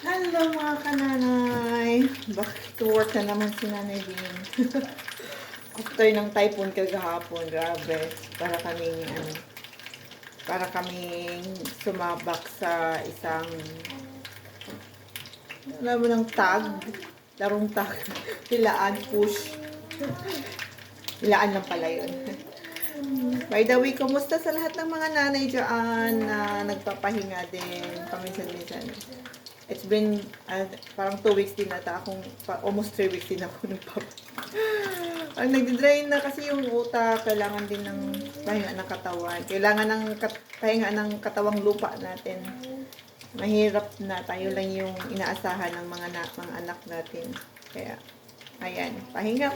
Hello mga kananay! Back to work na naman si Nanay Vin. After ng typhoon kagahapon, grabe. Para kaming sumabak sa isang, alam mo ng tag, larong tag, hilaan, push. Hilaan lang pala yun. By the way, kumusta sa lahat ng mga nanay dyan na nagpapahinga din paminsan-minsan? It's been parang 2 weeks din ata akong, almost 3 weeks din ako ang nagdi-drain na kasi yung utak, kailangan din ng pahinga ng katawan. Kailangan ng pahinga ng katawang lupa natin. Mahirap na, tayo lang yung inaasahan ng mga anak natin. Kaya, ayan, pahinga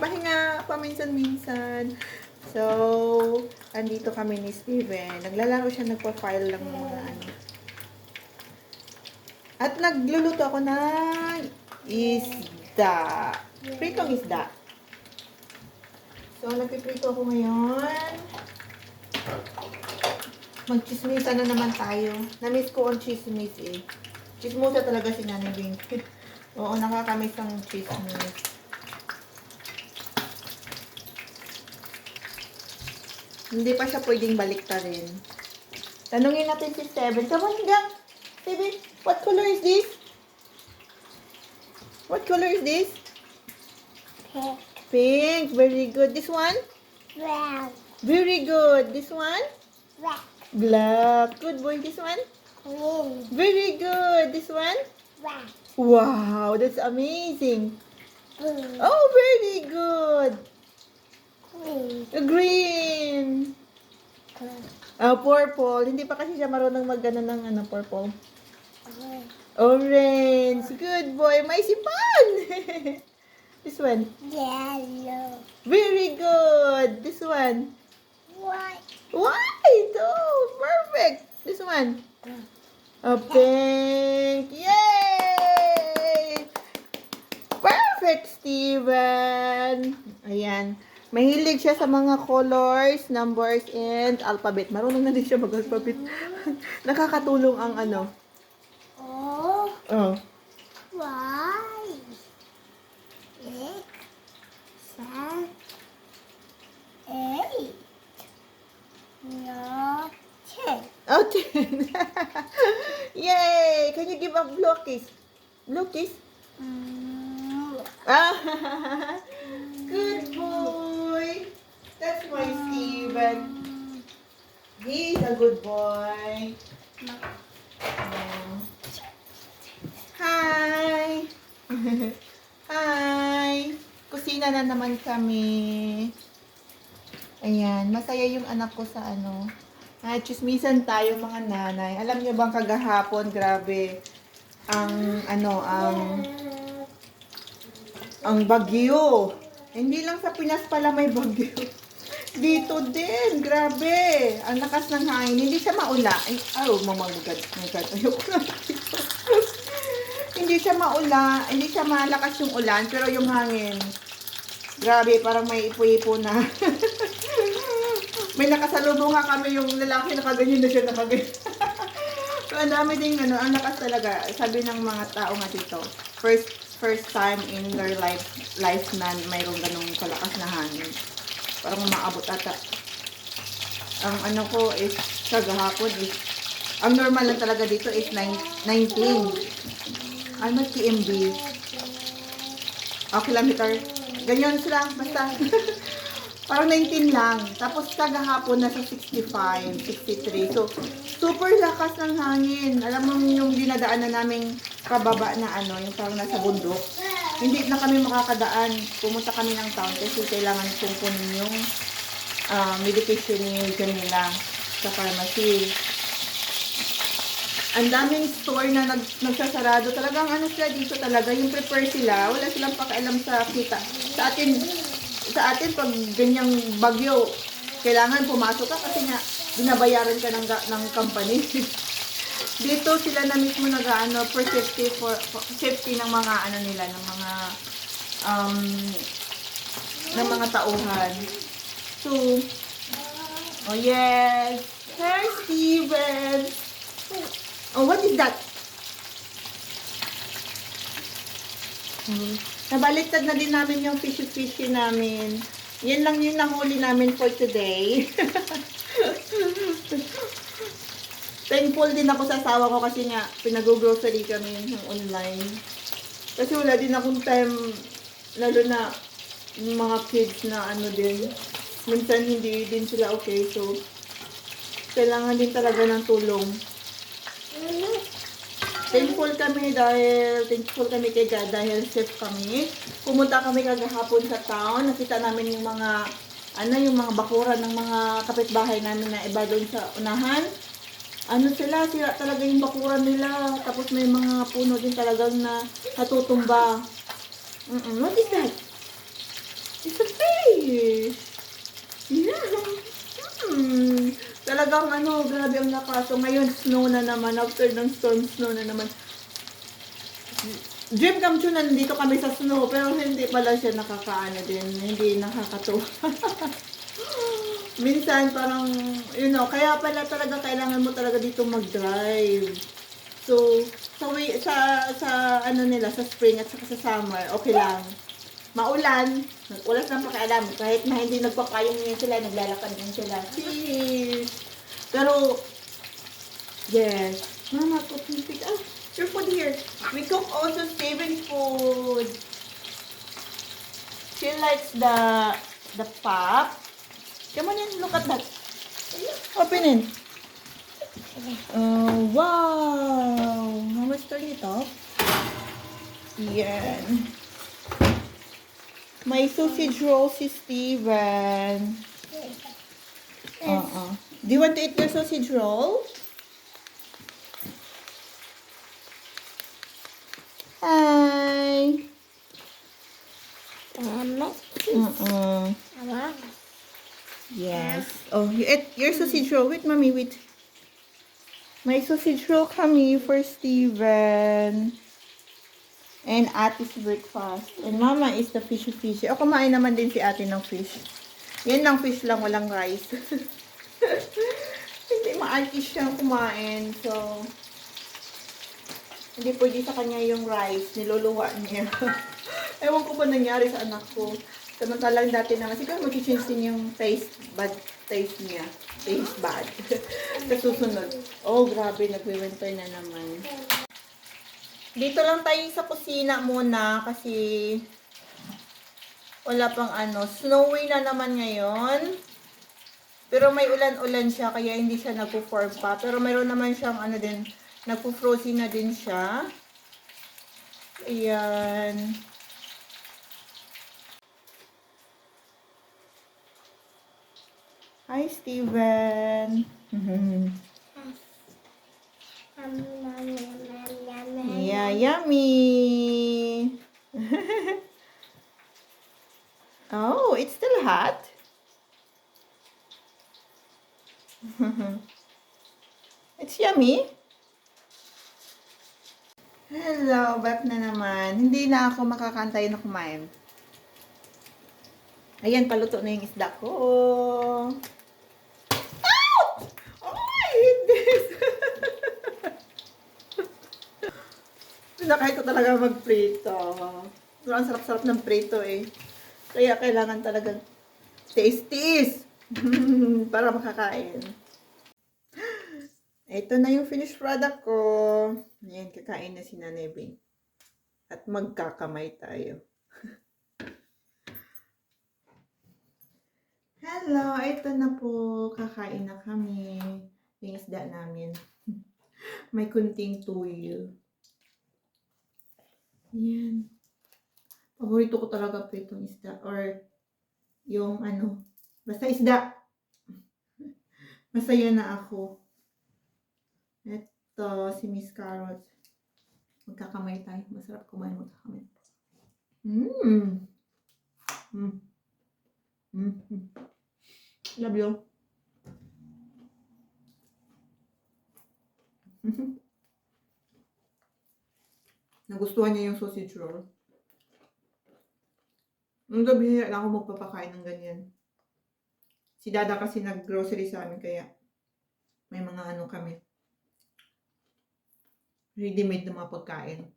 paminsan-minsan. So, andito kami ni Steven. Naglalaro siya, nagpa-file lang ng mga ano. At nagluluto ako ng isda. Pritong isda. So, nagpiprito ako ngayon. Magchismisa na naman tayo. Na-miss ko ang chismis eh. Chismosa talaga si Nanay Bing. Oo, nakakamiss ang chismis. Hindi pa siya pwedeng baliktarin. Tanungin natin si Steven. Come on, gang! Steven, what color is this? What color is this? Pink. Pink. Very good. This one? Brown. Very good. This one? Black. Black. Good boy. This one? Green. Very good. This one? Black. Wow, that's amazing. Blue. Oh, very good. Green. Green. Purple. Hindi pa kasi siya marunong mag-ano ng purple. Orange. Good boy. May sipan. This one. Yellow. Very good. This one. White. White. Oh, perfect. This one. Pink. Yay! Perfect, Steven. Ayan. Mahilig siya sa mga colors, numbers, and alphabet. Marunong na din siya mag-alphabet. Nakakatulong ang ano. Oh. Oh. Y. Six. Seven. Eight. Nine. 10. Oh, 10. Yay! Can you give a blue kiss? Blue kiss? Ah, good boy. That's my Steven. He's a good boy. Hi. Hi. Kusina na naman kami. Ayan, masaya yung anak ko sa ano. Chismisan tayo mga nanay. Alam niyo bang kagahapon, grabe, ang bagyo. Hindi lang sa Pinas pala may bagyo. Dito din, grabe. Ang lakas ng hangin. Hindi siya maula. Ay, mamagad. Ayoko na dito. Hindi siya maula. Hindi siya malakas yung ulan, pero yung hangin, grabe, parang may ipo-ipo na. May nakasalubong nga kami yung lalaki, nakaganyan na siya, nakaganyan. So, ang dami ding ang lakas talaga. Sabi ng mga tao nga dito, first time in their life na mayroong ganong kalakas na hangin. Parang maabot ata. Ang ano ko is, kagahapon is, ang normal lang talaga dito is 19. Ano, kmb? Kilometer. Ganyan sila, basta. Parang 19 lang. Tapos kagahapon nasa 65, 63. So, super lakas ng hangin. Alam mo yung dinadaanan naming pababa na yung parang nasa bundok. Hindi na kami makakadaan. Pumunta kami ng town kasi kailangan kunin yung medication ni Jamila sa pharmacy. Ang daming store na nagsasarado. Talagang sila dito talaga. Yung prepare sila. Wala silang pakialam sa kita. Sa atin, pag ganyang bagyo, kailangan pumasok ka kasi nga binabayaran ka ng company. Dito sila na mismo for safety ng mga nila, ng mga tauhan. So, oh yes. Hi, Steven. Oh, what is that? Nabaliktad na din namin yung fishy namin. Yan lang yung nahuli namin for today. Thankful din ako sa asawa ko kasi nga pinag-grocery kami ng online. Kasi wala din akong time, lalo na yung mga kids na ano din. Minsan hindi din sila okay, so kailangan din talaga ng tulong. Thankful kami kay God dahil safe kami. Pumunta kami kagahapon sa town. Nakita namin yung yung mga bakuran ng mga kapitbahay namin na iba doon sa unahan. Sila talaga yung bakuran nila. Tapos may mga puno din talagang na natutumba. What is that? It's a fish! Yeah! Talagang grabe ang lakas. So ngayon, snow na naman. After ng storm, snow na naman. Dream come true, nandito kami sa snow. Pero hindi pala siya din. Hindi nakakatuwa. Minsan parang, kaya pala talaga kailangan mo talaga dito mag-drive. So, sa spring at saka sa summer, okay lang. Maulan, ulas lang pakialam. Kahit na hindi nagpapayong niya sila, naglalakad din sila. Cheers! Pero, yes. Mama, put me pick up. Your food here. We cook also saving food. She likes the pop. Come on in, look at that. Open it. Oh, wow! Mama's turn it off. Yan. May sausage roll si Steven. Do you want to eat your sausage roll? Hi. Yes. Oh, you ate your sausage roll. Wait, mommy, wait. My sausage roll kami for Steven. And Ate's breakfast. And Mama is the fishy. O, kumain naman din si Ate ng fish. Yan lang fish lang, walang rice. Hindi ma-artish siyang kumain. So, hindi pwede sa kanya yung rice. Niluluwa niya. Ewan ko ba nangyari sa anak ko. Samantalang dati naman, siguro mag-change din yung taste niya. Taste bad. Sa susunod. Oh, grabe, nagwe-winter na naman. Dito lang tayo sa kusina muna kasi wala pang snowy na naman ngayon. Pero may ulan-ulan siya kaya hindi siya nagpo-form pa. Pero mayroon naman siyang nagpo-frozen na din siya. Ayan. Hi, Steven. Yeah, yummy. Oh, it's still hot. It's yummy. Hello, back na naman. Hindi na ako makakantay na kumain. Ayan, paluto na yung isda ko. Oh, I hate this. Pinakain ko talaga mag-prito. Pero ang sarap-sarap ng prito eh. Kaya kailangan talagang taste para makakain. Ito na yung finished product ko. Ayan, kakain na si Nanay Bing. At magkakamay tayo. Hello, ito na po. Kakain na kami. Yung isda namin. May kunting tuyo. Yan. Paborito ko talaga po itong isda. Or yung basta isda. Masaya na ako. Ito, si Miss Carrot. Magkakamay tayo. Masarap kumain magkakamay. Love you. Nagustuhan niya yung sausage roll. Nung gabi na ako magpapakain ng ganyan. Si Dada kasi nag-grocery sa amin kaya may mga kami. Ready-made na mga pagkain.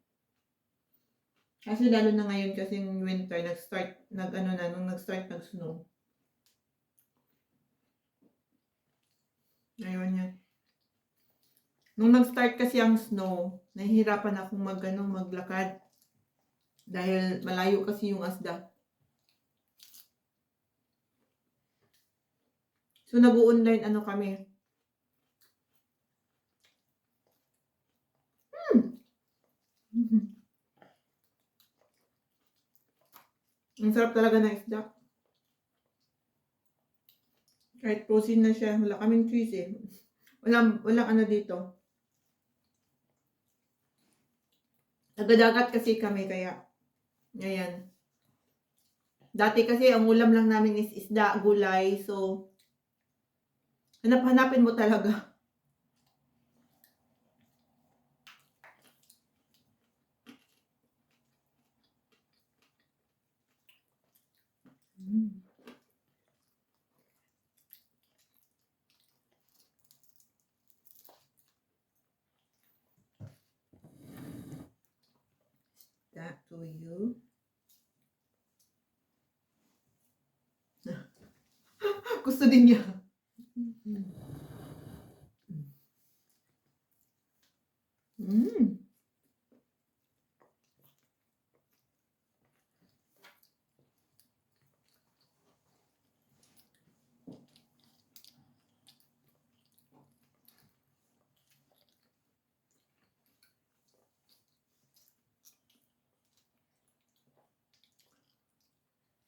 Kasi lalo na ngayon kasing winter, nung nag-start nag-snow. Ngayon yan. Nung nag-start kasi ang snow, nahihirapan akong maglakad. Dahil malayo kasi yung asda. So, nag-online kami. Ang sarap talaga ng isda. Kahit frozen na siya, wala kaming cheese eh. Walang dito. Nagadagat kasi kami kaya, ayan. Dati kasi ang ulam lang namin is isda, gulay, so, hanapin mo talaga. That to you. Gusto din niya. Mm.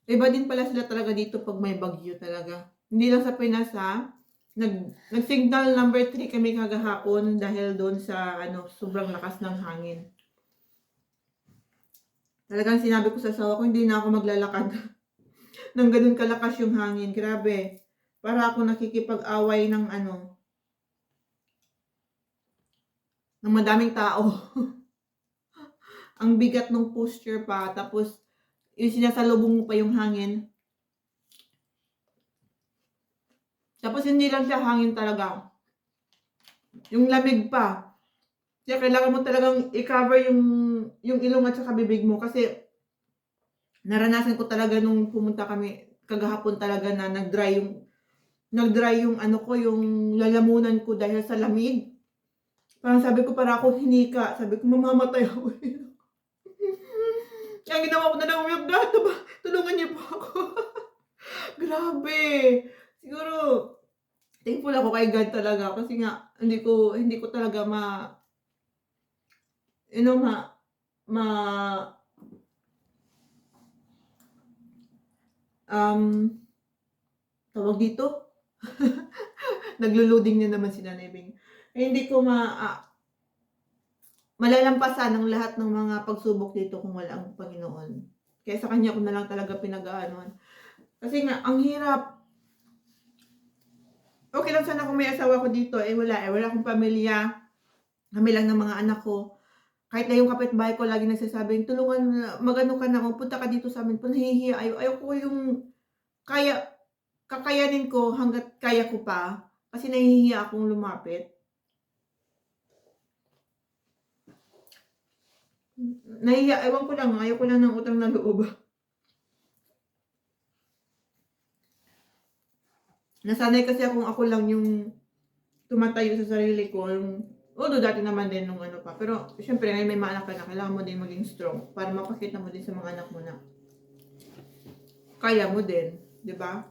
Iba din pala sila talaga dito pag may bagyo talaga. Hindi lang sa Pinas ha. Nag-signal number 3 kami kagahapon dahil doon sa sobrang lakas ng hangin. Talagang sinabi ko sa asawa ko, hindi na ako maglalakad. Nang ganun kalakas yung hangin. Grabe. Para ako nakikipag-away ng ng madaming tao. Ang bigat ng posture pa. Tapos, yung sinasalubong mo pa yung hangin. Tapos, hindi lang siya hangin talaga. Yung lamig pa. Kaya kailangan mo talagang i-cover yung ilong at saka bibig mo. Kasi, naranasan ko talaga nung pumunta kami kagahapon talaga na nag-dry yung yung lalamunan ko dahil sa lamig. Parang sabi ko, para ako hinika. Sabi ko, mamamatay ako. Kaya ginawa ko na lang, tulungan niyo po ako. Grabe. Siguro, thankful ako kay God talaga. Kasi nga, hindi ko talaga tawag dito? Naglo-loading na naman si Nanay Bing. Hindi ko malalampasan ang lahat ng mga pagsubok dito kung wala ang Panginoon. Kaya sa Kanya ko na lang talaga pinag-aanuhan. Kasi nga, ang hirap. Okay lang sana kung may asawa ko dito. Wala akong pamilya. Kami lang ng mga anak ko. Kahit na yung kapitbahay ko lagi nagsasabing, tulungan, magano ka na, punta ka dito sa amin. Nahihiya. Ayaw ko yung kakayanin ko hanggat kaya ko pa. Kasi nahihiya akong lumapit. Nahihiya, ewan ko lang, ayaw ko lang ng utang na loob. Nasanay kasi ako lang yung tumatayo sa sarili ko. Although dati naman din nung pa. Pero syempre ngayon may mga anak ka na, kailangan mo din maging strong para mapakita mo din sa mga anak mo na kaya mo din. Di ba?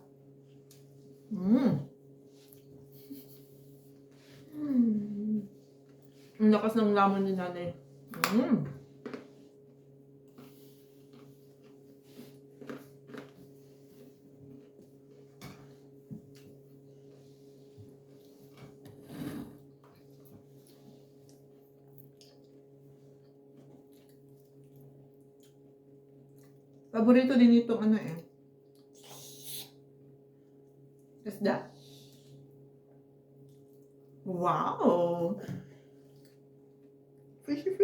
Ang lakas ng lamon ni Nanay. Paborito din itong isda. Wow! Fishy.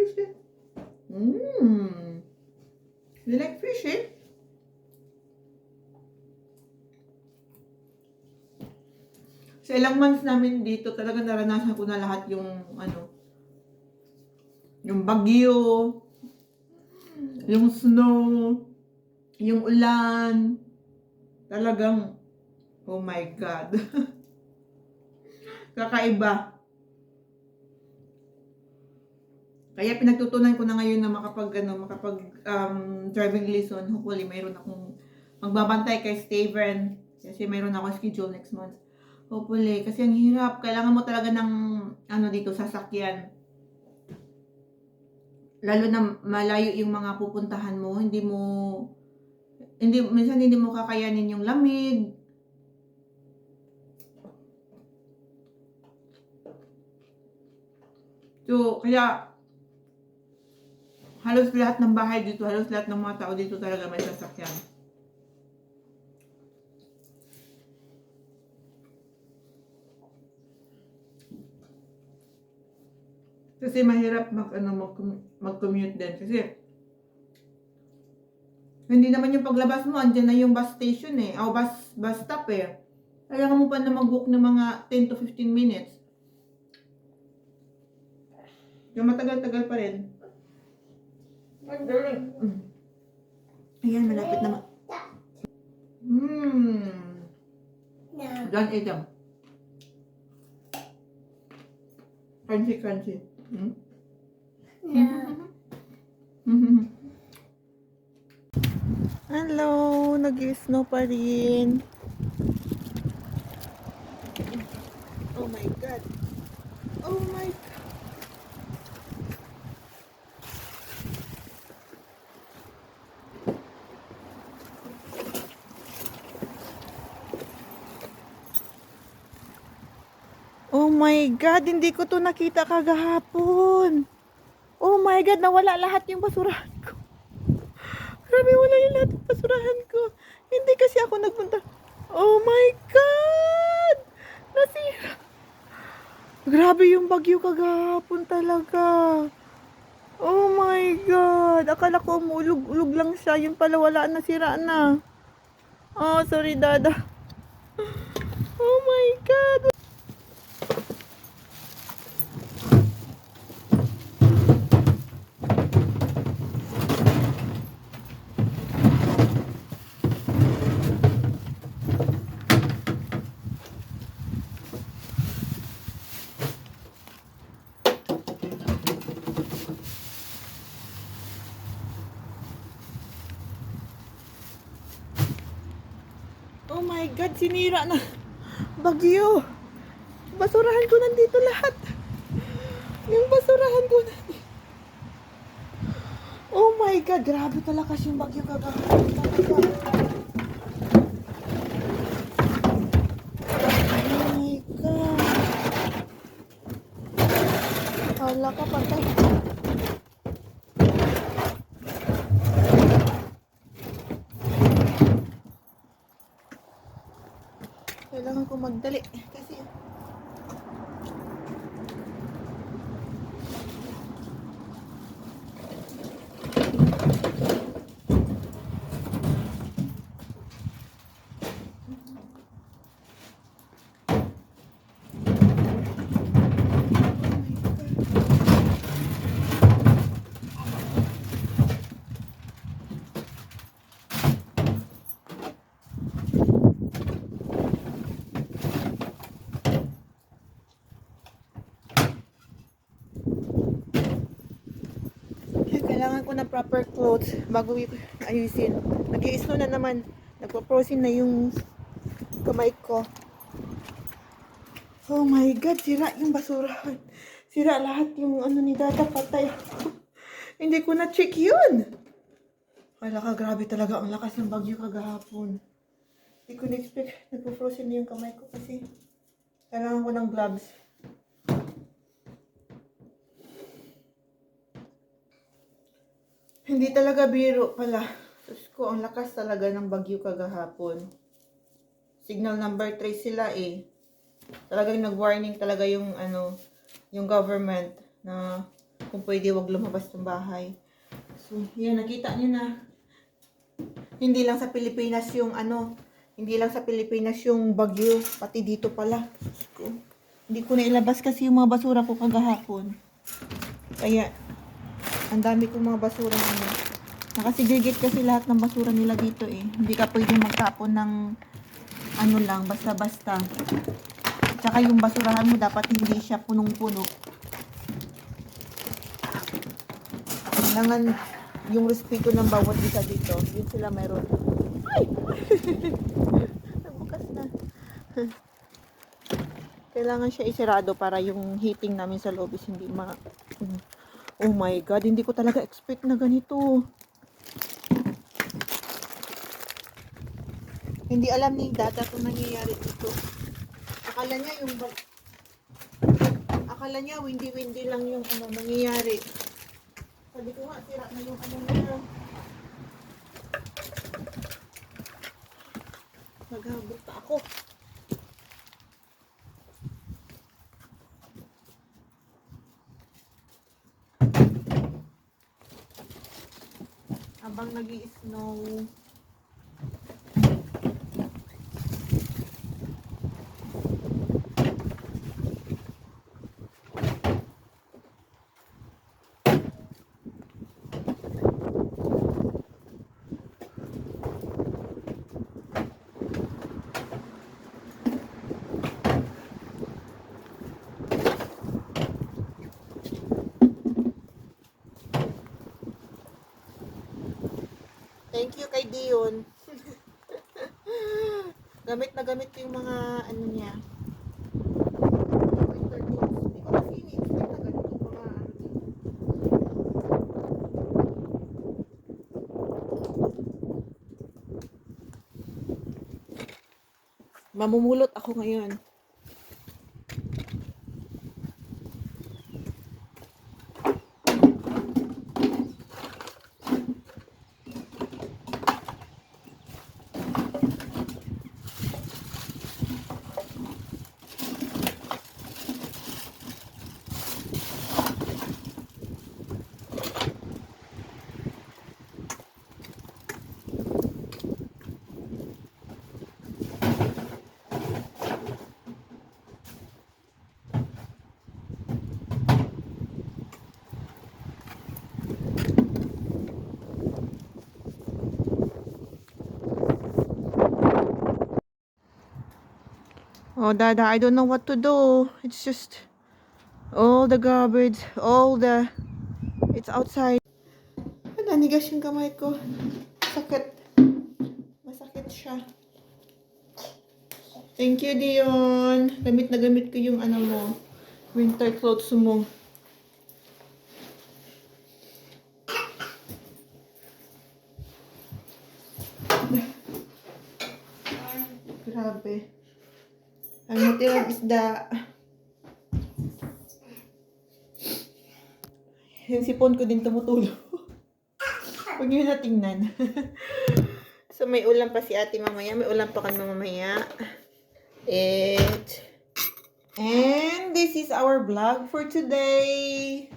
You like fishy? Sa ilang months namin dito, talaga naranasan ko na lahat yung bagyo. Yung snow, yung ulan, talagang, oh my God. Kakaiba. Kaya pinagtutunan ko na ngayon na makapag driving lesson. Hopefully, mayroon akong magbabantay kay Steven. Kasi mayroon ako schedule next month. Hopefully, kasi ang hirap. Kailangan mo talaga ng, dito, sasakyan. Lalo na malayo yung mga pupuntahan mo. Minsan hindi mo kakayanin yung lamig. So, kaya, halos lahat ng bahay dito, halos lahat ng mga tao dito talaga may sasakyan. Kasi mahirap mag-commute din. Kasi, hindi naman yung paglabas mo, andyan na yung bus station eh. O bus stop eh. Kailangan mo pa na mag-book ng mga 10 to 15 minutes. Yung matagal-tagal pa rin. Ayan, malapit na No. Don't eat them. Crunchy, crunchy. No. Hello, nag-snow pa rin. Oh my God. Oh my God. Oh my God, hindi ko to nakita kagahapon. Oh my God, nawala lahat yung basurahan ko. Grabe, wala yung lahat ng basurahan ko. Hindi kasi ako nagpunta. Oh my God! Nasira. Grabe yung bagyo kagahapon talaga. Oh my God! Akala ko umulog-ulog lang siya. Yung pala wala, nasira na. Oh, sorry dada. Oh my God! Oh my God, sinira na. Bagyo. Basurahan ko nandito lahat. Yung basurahan ko nandito. Oh my God, grabe talaga yung bagyo kagahapon talaga. Oh my God. Hala ka patay. Kailangan ko magdali kasi kailangan ko ng proper clothes bago ayusin. Nag-i-snow na naman. Nagpo-frozen na yung kamay ko. Oh my God, sira yung basurahan. Sira lahat yung ni Dada, patay ako. Hindi ko na-check yun. Wala ka, grabe talaga ang lakas ng bagyo kagahapon. Hindi ko na-expect. Nagpo-frozen na yung kamay ko kasi kailangan ko ng gloves. Hindi talaga biro pala. Diyos ko, ang lakas talaga ng bagyo kagahapon. Signal number 3 sila eh. Talagang nag-warning talaga yung yung government na kung pwede wag lumabas ng bahay. So, yan, nakita niyo na. Hindi lang sa Pilipinas yung hindi lang sa Pilipinas yung bagyo, pati dito pala. Diyos ko. Hindi ko na ilabas kasi yung mga basura ko kagahapon. Kaya ang dami kong mga basura ngayon. Nakasegregate kasi lahat ng basura nila dito eh. Hindi ka pwedeng magtapon ng ano lang, basta-basta. Tsaka yung basurahan mo dapat hindi siya punong-puno. Kailangan yung respeto ng bawat isa dito. Yun sila meron. Ay! Nabukas na. Kailangan siya isirado para yung heating namin sa loob is hindi Oh my God, hindi ko talaga expect na ganito. Hindi alam ni Dada kung nangyayari dito. Akala niya windy-windy lang yung ano nangyayari. Sabi ko nga, sira na yung ano niya. Naghabot pa ako. Habang nag-i-snow. Thank you kay Dion. Gamit na gamit ko yung mga ano niya. Winter clothes. Hindi ko kasi ini-expect na ganito mga ano. Mamumulot ako ngayon. Oh, Dada, I don't know what to do. It's just all the garbage, it's outside. Nanigas yung kamay ko. Sakit. Masakit siya. Thank you, Dion. Gamit na gamit ko yung ano mo. Winter clothes mo. Grabe. Ang natirang isda. Yung sipon ko din tumutulog. Huwag nyo na tingnan. So, may ulam pa si ate mamaya. May ulam pa kami mamaya. And this is our vlog for today.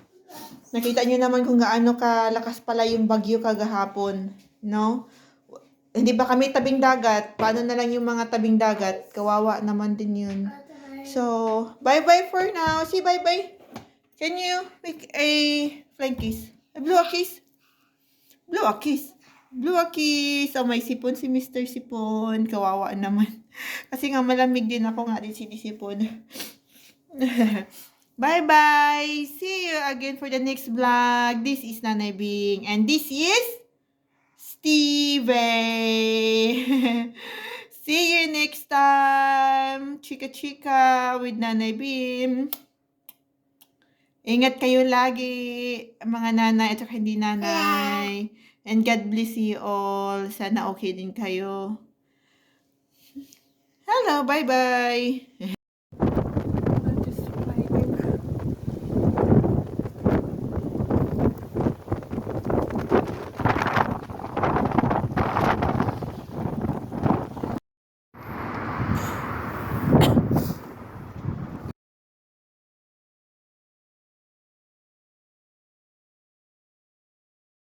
Nakita nyo naman kung gaano kalakas pala yung bagyo kagahapon. No? Hindi ba kami tabing dagat? Paano na lang yung mga tabing dagat? Kawawa naman din yun. So, bye-bye for now. See, bye-bye. Can you make a flying kiss? Blow a kiss? Blow a kiss. Blow a kiss. Oh, may sipon si Mr. Sipon. Kawawa naman. Kasi nga malamig din ako nga din si Sipon. Bye-bye. See you again for the next vlog. This is Nanay Bing. And this is Steve. See you next time. Chika chika with Nanay Bim. Ingat kayo lagi, mga nanay at saka hindi nanay. And God bless you all. Sana okay din kayo. Hello, bye-bye.